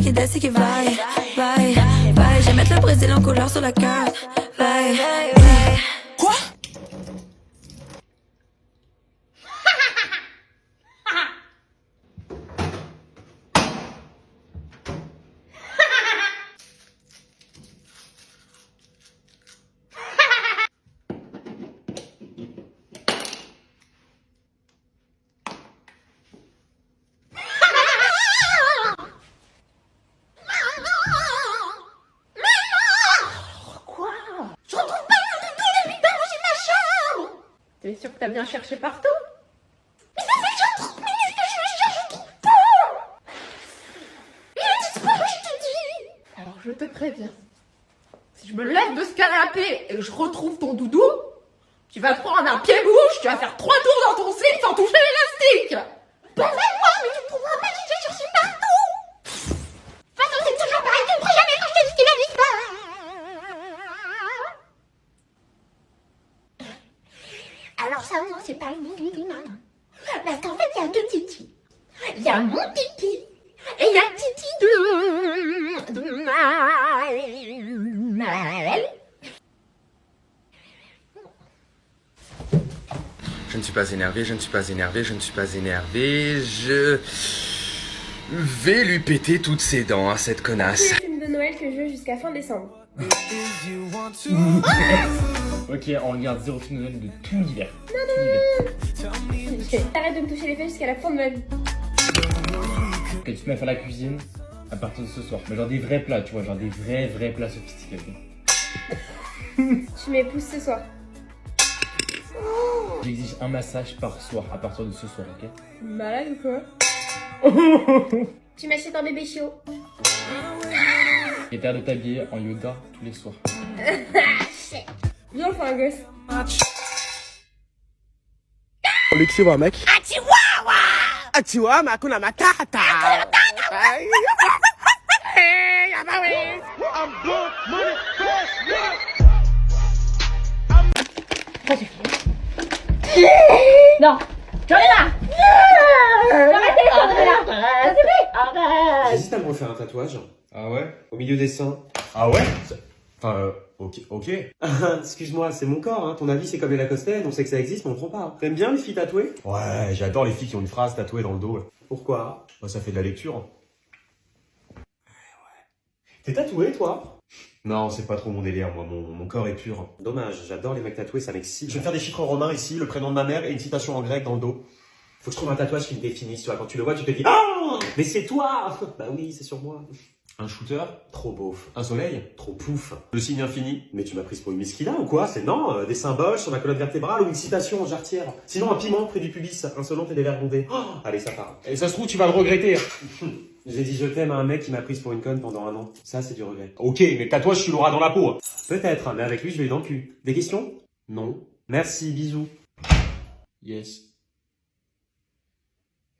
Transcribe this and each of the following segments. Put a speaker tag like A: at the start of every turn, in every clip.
A: c'est qui vai, vai, vai. J'aime mettre le Brésil en couleur sur la carte, vai.
B: Quoi?
C: T'es sûr que t'as bien cherché partout?
D: Mais ça fait déjà 30 minutes que je le cherche, je trouve pas. Il a disparu, je te dis.
C: Alors je te préviens. Si je me lève de ce canapé et que je retrouve ton doudou, tu vas te prendre un pied-bouche, tu vas faire 3 tours dans ton slip sans toucher l'élastique.
D: Bah fais-moi, mais tu ne trouveras pas si j'ai cherché partout. De toute façon, c'est toujours pareil, tu ne crois jamais quand je te dis qu'il a disparu. Alors ça, non, c'est pas une idée, maman. Parce qu'en fait, il y a deux titis. Il y a mon titi et il y a le titi de Maël.
E: Je ne suis pas énervé, je ne suis pas énervé, je ne suis pas énervé. Je vais lui péter toutes ses dents à cette connasse.
F: C'est le film de Noël que je veux jusqu'à fin décembre.
G: Ok, on regarde 0 film de Noël de tout l'hiver.
F: Arrête de me toucher les fesses jusqu'à la fin de ma vie.
G: Ok, tu te mets à faire la cuisine à partir de ce soir. Mais genre des vrais plats, tu vois, genre des vrais plats sophistiqués.
F: Tu m'épouses ce soir.
G: J'exige un massage par soir à partir de ce soir, ok?
F: Malade ou quoi? Tu m'achètes un bébé chiot.
G: Et t'as de t'habiller en yoga tous les soirs.
F: Viens, on fait un gosse.
B: Uliksiwa mec. Atiwa makuna matata.
D: Non, j'en ai marre. Arrêtez, arrête.
H: J'hésite à me refaire un tatouage.
I: Ah ouais?
H: Au milieu des seins.
I: Ah ouais? Enfin, ok.
H: Excuse-moi, c'est mon corps, hein. Ton avis, c'est comme les Lacoste, on sait que ça existe, mais on prend pas. T'aimes bien les filles tatouées?
I: Ouais, j'adore les filles qui ont une phrase tatouée dans le dos.
H: Pourquoi?
I: Bah, ça fait de la lecture.
H: T'es tatoué, toi?
I: Non, c'est pas trop mon délire, moi, mon corps est pur.
H: Dommage, j'adore les mecs tatoués, ça m'excite.
I: Je vais faire des chiffres romains ici, le prénom de ma mère et une citation en grec dans le dos.
H: Faut que je trouve un tatouage qui me définisse, tu vois. Quand tu le vois, tu te dis « Ah, mais c'est toi !» Bah oui, c'est sur moi.
I: Un shooter,
H: Trop beauf.
I: un soleil,
H: Trop pouf.
I: le signe infini.
H: Mais tu m'as prise pour une mesquina ou quoi? C'est non, des symboles sur ma colonne vertébrale ou une citation en jarretière. Sinon un piment près du pubis, insolente et des verres bondés. Oh, allez, ça part.
I: Et ça se trouve, tu vas le regretter.
H: J'ai dit je t'aime à un mec qui m'a prise pour une conne pendant un an. Ça, c'est du regret.
I: Ok, mais le tatouage, tu l'auras dans la peau.
H: Peut-être, mais avec lui, je vais dans le cul. Des questions? Non. Merci, bisous.
I: Yes.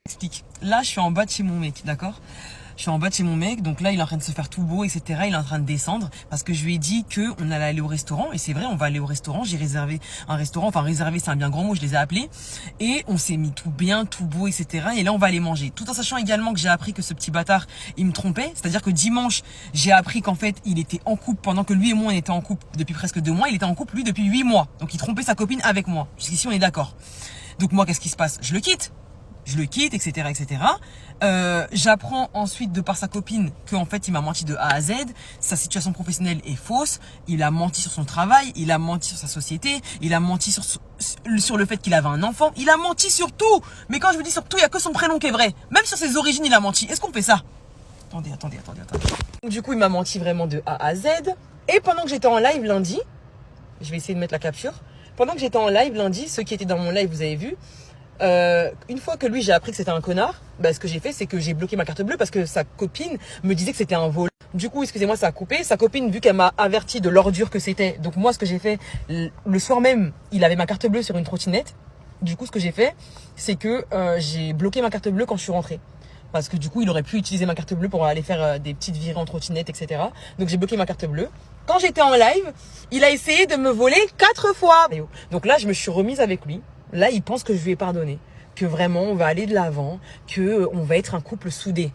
B: Explique. Là, je suis en bas de chez mon mec, d'accord? Je suis en bas de chez mon mec, donc là, il est en train de se faire tout beau, etc. Il est en train de descendre parce que je lui ai dit que on allait aller au restaurant. Et c'est vrai, on va aller au restaurant. J'ai réservé un restaurant. Enfin, réservé, c'est un bien grand mot. Je les ai appelés. Et on s'est mis tout bien, tout beau, etc. Et là, on va aller manger. Tout en sachant également que j'ai appris que ce petit bâtard, il me trompait. C'est-à-dire que dimanche, j'ai appris qu'en fait, il était en couple pendant que lui et moi, on était en couple depuis presque 2 mois. Il était en couple, lui, depuis 8 mois. Donc, il trompait sa copine avec moi. Jusqu'ici, on est d'accord. Donc, moi, qu'est-ce qui se passe? Je le quitte, etc., etc. J'apprends ensuite de par sa copine qu'en fait il m'a menti de A à Z. Sa situation professionnelle est fausse. Il a menti sur son travail, il a menti sur sa société, il a menti sur le fait qu'il avait un enfant. Il a menti sur tout. Mais quand je vous dis sur tout, il y a que son prénom qui est vrai. Même sur ses origines, il a menti. Est-ce qu'on fait ça? Attendez. Du coup, il m'a menti vraiment de A à Z. Et pendant que j'étais en live lundi, je vais essayer de mettre la capture. Pendant que j'étais en live lundi, ceux qui étaient dans mon live, vous avez vu. Une fois que lui j'ai appris que c'était un connard, bah, ce que j'ai fait c'est que j'ai bloqué ma carte bleue parce que sa copine me disait que c'était un vol. Du coup, excusez-moi, ça a coupé. Sa copine, vu qu'elle m'a averti de l'ordure que c'était, donc moi ce que j'ai fait, le soir même, il avait ma carte bleue sur une trottinette. Du coup, ce que j'ai fait, c'est que j'ai bloqué ma carte bleue quand je suis rentrée. Parce que du coup, il aurait pu utiliser ma carte bleue pour aller faire des petites virées en trottinette, etc. Donc j'ai bloqué ma carte bleue. Quand j'étais en live, il a essayé de me voler 4 fois. Donc là, je me suis remise avec lui. Là, il pense que je lui ai pardonné, que vraiment on va aller de l'avant, que on va être un couple soudé.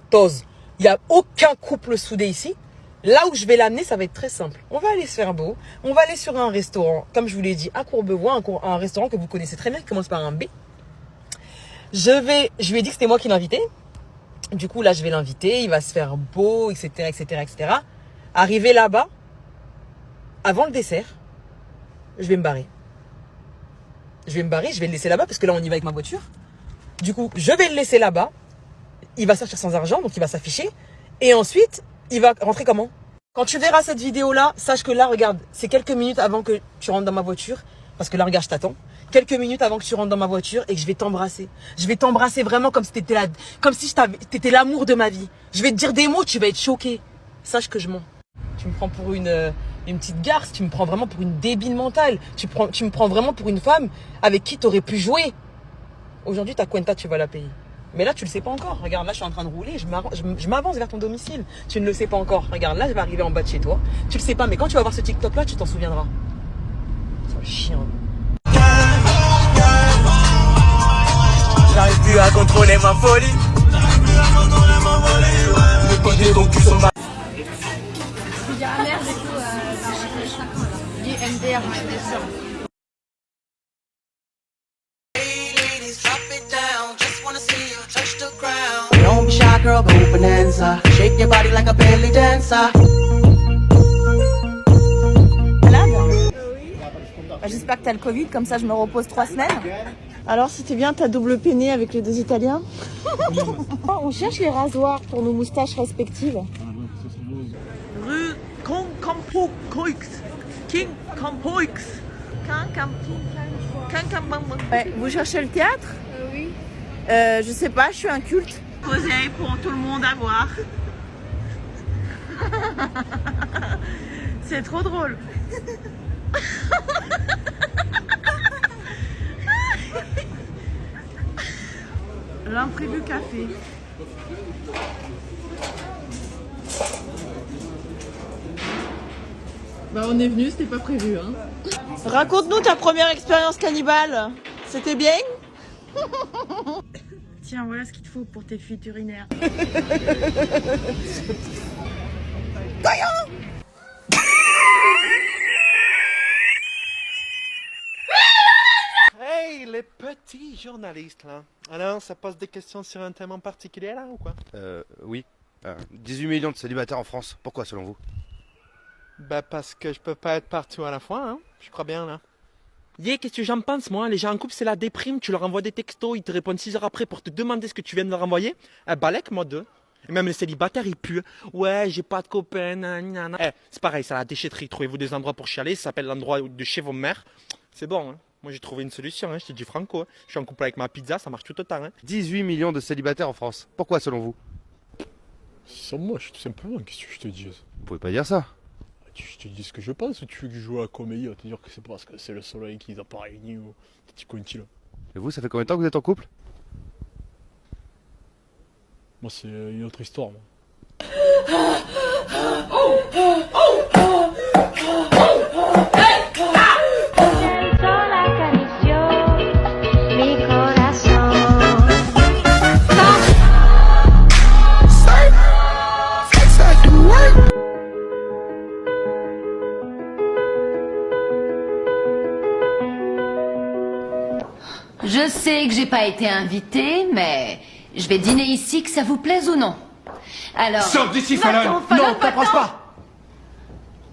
B: Tose. Il n'y a aucun couple soudé ici. Là où je vais l'amener, ça va être très simple. On va aller se faire beau. On va aller sur un restaurant, comme je vous l'ai dit, à Courbevoie, un restaurant que vous connaissez très bien, qui commence par un B. Je lui ai dit que c'était moi qui l'invitais. Du coup, là, je vais l'inviter. Il va se faire beau, etc., etc., etc. Arrivé là-bas, avant le dessert, je vais me barrer. Je vais le laisser là-bas parce que là, on y va avec ma voiture. Du coup, je vais le laisser là-bas. Il va sortir sans argent, donc il va s'afficher. Et ensuite, il va rentrer comment? Quand tu verras cette vidéo-là, sache que là, regarde, c'est quelques minutes avant que tu rentres dans ma voiture. Parce que là, regarde, je t'attends. Quelques minutes avant que tu rentres dans ma voiture et que je vais t'embrasser. Je vais t'embrasser vraiment comme si t'étais là, comme si t'étais l'amour de ma vie. Je vais te dire des mots, tu vas être choqué. Sache que je mens. Tu me prends pour une petite garce, tu me prends vraiment pour une débile mentale. Tu me prends vraiment pour une femme avec qui t'aurais pu jouer. Aujourd'hui, ta cuenta, tu vas la payer. Mais là, tu le sais pas encore. Regarde, là, je suis en train de rouler. Je m'avance vers ton domicile. Tu ne le sais pas encore. Regarde, là, je vais arriver en bas de chez toi. Tu le sais pas, mais quand tu vas voir ce TikTok-là, tu t'en souviendras. C'est un chien. J'arrive plus à contrôler ma folie. Le poser ton cul sur ma...
C: Je dis à merde et tout, dis MDR,
J: Don't be shy, girl, go bonanza. Shake your body like a belly dancer.
K: J'espère que t'as le Covid, comme ça je me repose 3 semaines. Alors c'était bien ta double peinée avec les 2 Italiens. On cherche les rasoirs pour nos moustaches respectives.
B: Rue Campoix. King Campoix.
K: Ouais, vous cherchez le théâtre? Oui. Je sais pas, je suis un culte.
B: Posé pour tout le monde à voir.
K: C'est trop drôle. L'imprévu café.
C: Bah on est venu, c'était pas prévu hein.
K: Raconte-nous ta première expérience cannibale. C'était bien? Tiens, voilà ce qu'il te faut pour tes fuites urinaires.
L: Hey, les petits journalistes, là. Alors, ça pose des questions sur un thème en particulier, là, ou quoi?
M: Oui. 18 millions de célibataires en France. Pourquoi, selon vous?
L: Bah, parce que je peux pas être partout à la fois, hein. Je crois bien, là.
N: Qu'est-ce que j'en pense, moi? Les gens en couple, c'est la déprime. Tu leur envoies des textos, ils te répondent 6 heures après pour te demander ce que tu viens de leur envoyer. Balèque, moi, 2. Et même les célibataires, ils puent. Ouais, j'ai pas de copain, nanana. C'est pareil, c'est la déchetterie. Trouvez-vous des endroits pour chialer. Ça s'appelle l'endroit de chez vos mères. C'est bon, hein. Moi, j'ai trouvé une solution, hein. Je t'ai dit franco. Hein. Je suis en couple avec ma pizza, ça marche tout autant. Hein.
M: 18 millions de célibataires en France. Pourquoi, selon vous?
O: C'est moi, tout simplement. Qu'est-ce que je te dis?
M: Vous pouvez pas dire ça.
O: Je te dis ce que je pense, ou tu veux que je joue à la comédie à te dire que c'est parce que c'est le soleil qui les a pas réunis ou des petits contis là.
M: Et vous, ça fait combien de temps que vous êtes en couple?
O: Moi, c'est une autre histoire, moi.
P: Je sais que j'ai pas été invitée, mais je vais dîner ici, que ça vous plaise ou non. Alors...
I: Sors d'ici, Fallon!
P: Non, t'approche pas!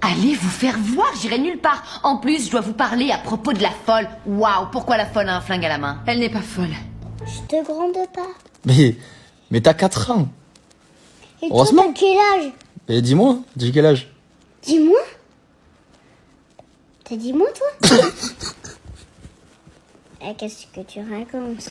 P: Allez vous faire voir, j'irai nulle part. En plus, je dois vous parler à propos de la folle. Waouh, pourquoi la folle a un flingue à la main? Elle n'est pas folle.
D: Je te gronde pas.
Q: Mais t'as 4 ans.
D: Et toi, t'as quel âge?
Q: Mais dis-moi, j'ai quel âge?
D: Dis-moi. T'as dit moi, toi? Qu'est-ce que tu racontes?